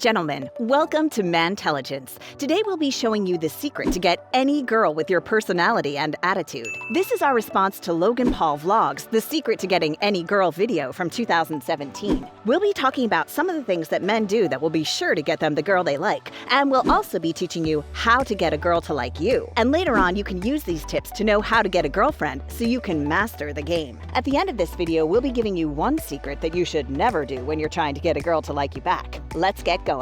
Gentlemen, welcome to Mantelligence. Today we'll be showing you the secret to get any girl with your personality and attitude. This is our response to Logan Paul Vlogs, The Secret to Getting Any Girl video from 2017. We'll be talking about some of the things that men do that will be sure to get them the girl they like, and we'll also be teaching you how to get a girl to like you. And later on, you can use these tips to know how to get a girlfriend so you can master the game. At the end of this video, we'll be giving you one secret that you should never do when you're trying to get a girl to like you back. Let's get going.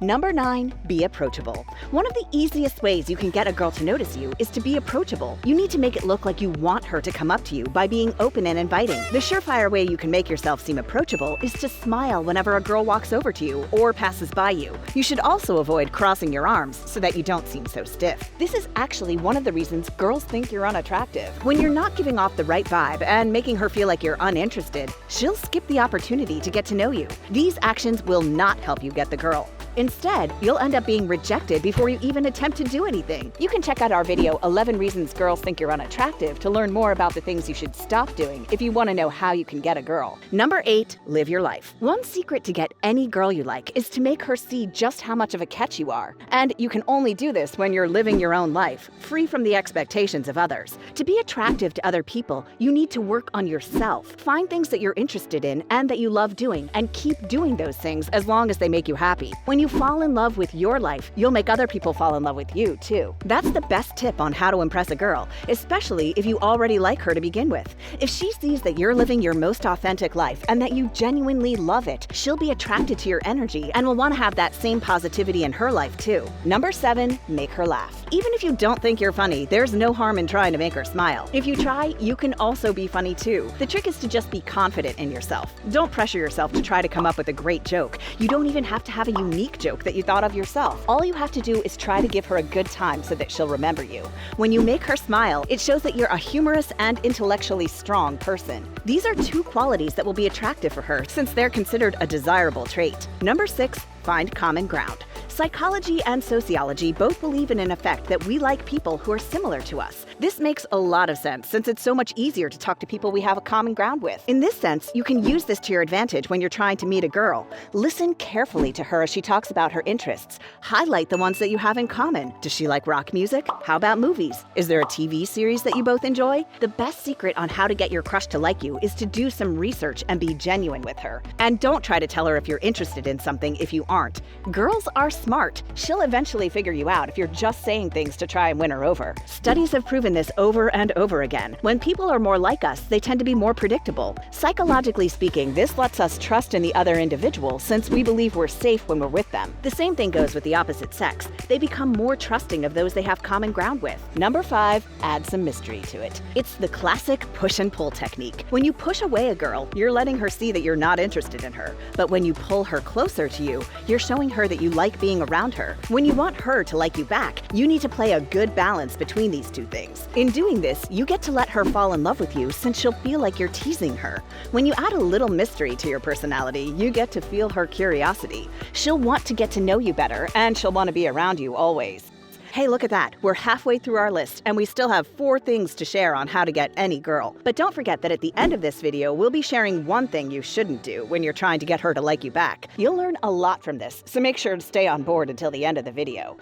Number 9, be approachable. One of the easiest ways you can get a girl to notice you is to be approachable. You need to make it look like you want her to come up to you by being open and inviting. The surefire way you can make yourself seem approachable is to smile whenever a girl walks over to you or passes by you. You should also avoid crossing your arms so that you don't seem so stiff. This is actually one of the reasons girls think you're unattractive. When you're not giving off the right vibe and making her feel like you're uninterested, she'll skip the opportunity to get to know you. These actions will not help you get the girl. Instead, you'll end up being rejected before you even attempt to do anything. You can check out our video 11 Reasons Girls Think You're Unattractive to learn more about the things you should stop doing if you want to know how you can get a girl. Number 8, live your life. One secret to get any girl you like is to make her see just how much of a catch you are. And you can only do this when you're living your own life, free from the expectations of others. To be attractive to other people, you need to work on yourself. Find things that you're interested in and that you love doing, and keep doing those things as long as they make you happy. When you fall in love with your life, you'll make other people fall in love with you, too. That's the best tip on how to impress a girl, especially if you already like her to begin with. If she sees that you're living your most authentic life and that you genuinely love it, she'll be attracted to your energy and will want to have that same positivity in her life, too. Number 7, make her laugh. Even if you don't think you're funny, there's no harm in trying to make her smile. If you try, you can also be funny, too. The trick is to just be confident in yourself. Don't pressure yourself to try to come up with a great joke. You don't even have to have a unique joke that you thought of yourself. All you have to do is try to give her a good time so that she'll remember you. When you make her smile, it shows that you're a humorous and intellectually strong person. These are two qualities that will be attractive for her since they're considered a desirable trait. Number 6, find common ground. Psychology and sociology both believe in an effect that we like people who are similar to us. This makes a lot of sense since it's so much easier to talk to people we have a common ground with. In this sense, you can use this to your advantage when you're trying to meet a girl. Listen carefully to her as she talks about her interests. Highlight the ones that you have in common. Does she like rock music? How about movies? Is there a TV series that you both enjoy? The best secret on how to get your crush to like you is to do some research and be genuine with her. And don't try to tell her if you're interested in something if you aren't. Girls are smart. She'll eventually figure you out if you're just saying things to try and win her over. Studies have proven this over and over again. When people are more like us, they tend to be more predictable. Psychologically speaking, this lets us trust in the other individual since we believe we're safe when we're with them. The same thing goes with the opposite sex. They become more trusting of those they have common ground with. Number 5, add some mystery to it. It's the classic push and pull technique. When you push away a girl, you're letting her see that you're not interested in her. But when you pull her closer to you, you're showing her that you like being around her. When you want her to like you back, you need to play a good balance between these two things. In doing this, you get to let her fall in love with you since she'll feel like you're teasing her. When you add a little mystery to your personality, you get to feel her curiosity. She'll want to get to know you better, and she'll want to be around you always. Hey, look at that. We're halfway through our list, and we still have 4 things to share on how to get any girl. But don't forget that at the end of this video, we'll be sharing one thing you shouldn't do when you're trying to get her to like you back. You'll learn a lot from this, so make sure to stay on board until the end of the video.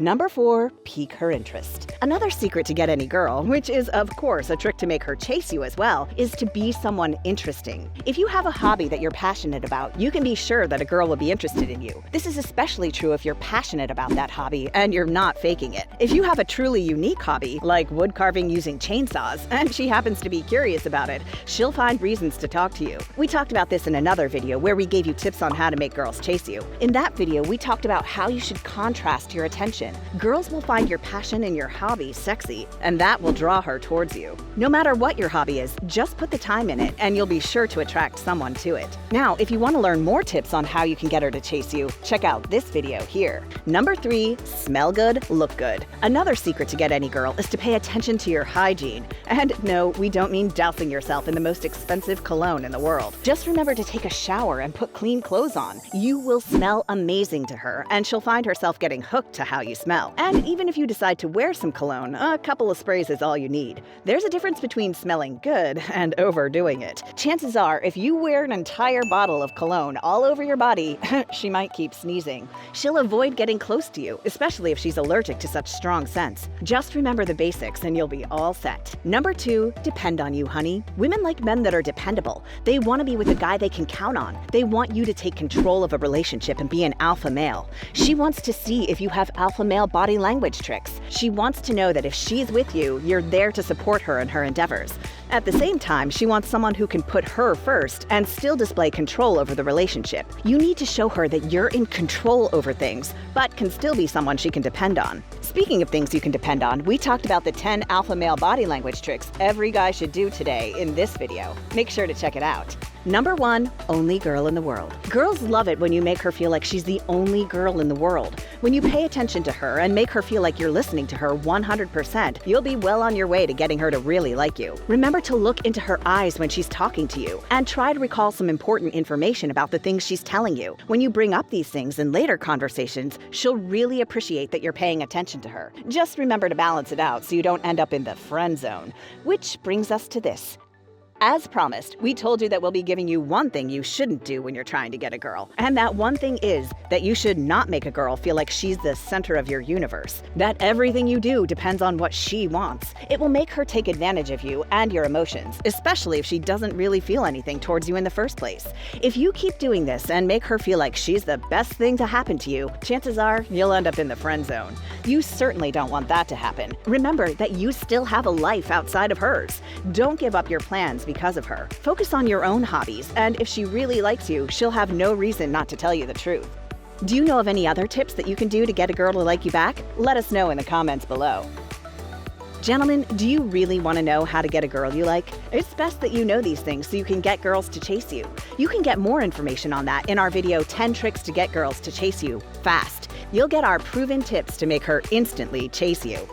Number 4, pique her interest. Another secret to get any girl, which is of course a trick to make her chase you as well, is to be someone interesting. If you have a hobby that you're passionate about, you can be sure that a girl will be interested in you. This is especially true if you're passionate about that hobby and you're not faking it. If you have a truly unique hobby, like wood carving using chainsaws, and she happens to be curious about it, she'll find reasons to talk to you. We talked about this in another video where we gave you tips on how to make girls chase you. In that video, we talked about how you should contrast your attention. Girls will find your passion in your hobby sexy, and that will draw her towards you. No matter what your hobby is, just put the time in it, and you'll be sure to attract someone to it. Now, if you want to learn more tips on how you can get her to chase you, check out this video here. Number 3, smell good, look good. Another secret to get any girl is to pay attention to your hygiene. And no, we don't mean dousing yourself in the most expensive cologne in the world. Just remember to take a shower and put clean clothes on. You will smell amazing to her, and she'll find herself getting hooked to how you you smell. And even if you decide to wear some cologne, a couple of sprays is all you need. There's a difference between smelling good and overdoing it. Chances are, if you wear an entire bottle of cologne all over your body, she might keep sneezing. She'll avoid getting close to you, especially if she's allergic to such strong scents. Just remember the basics and you'll be all set. Number 2, depend on you, honey. Women like men that are dependable. They want to be with a guy they can count on. They want you to take control of a relationship and be an alpha male. She wants to see if you have alpha male body language tricks. She wants to know that if she's with you, you're there to support her in her endeavors. At the same time, she wants someone who can put her first and still display control over the relationship. You need to show her that you're in control over things, but can still be someone she can depend on. Speaking of things you can depend on, we talked about the 10 alpha male body language tricks every guy should do today in this video. Make sure to check it out. Number 1, only girl in the world. Girls love it when you make her feel like she's the only girl in the world. When you pay attention to her and make her feel like you're listening to her 100%, you'll be well on your way to getting her to really like you. Remember to look into her eyes when she's talking to you, and try to recall some important information about the things she's telling you. When you bring up these things in later conversations, she'll really appreciate that you're paying attention to her. Just remember to balance it out so you don't end up in the friend zone. Which brings us to this. As promised, we told you that we'll be giving you one thing you shouldn't do when you're trying to get a girl. And that one thing is that you should not make a girl feel like she's the center of your universe. That everything you do depends on what she wants. It will make her take advantage of you and your emotions, especially if she doesn't really feel anything towards you in the first place. If you keep doing this and make her feel like she's the best thing to happen to you, chances are you'll end up in the friend zone. You certainly don't want that to happen. Remember that you still have a life outside of hers. Don't give up your plans because of her. Focus on your own hobbies, and if she really likes you, she'll have no reason not to tell you the truth. Do you know of any other tips that you can do to get a girl to like you back? Let us know in the comments below. Gentlemen, do you really want to know how to get a girl you like? It's best that you know these things so you can get girls to chase you. You can get more information on that in our video 10 tricks to get girls to chase you fast. You'll get our proven tips to make her instantly chase you.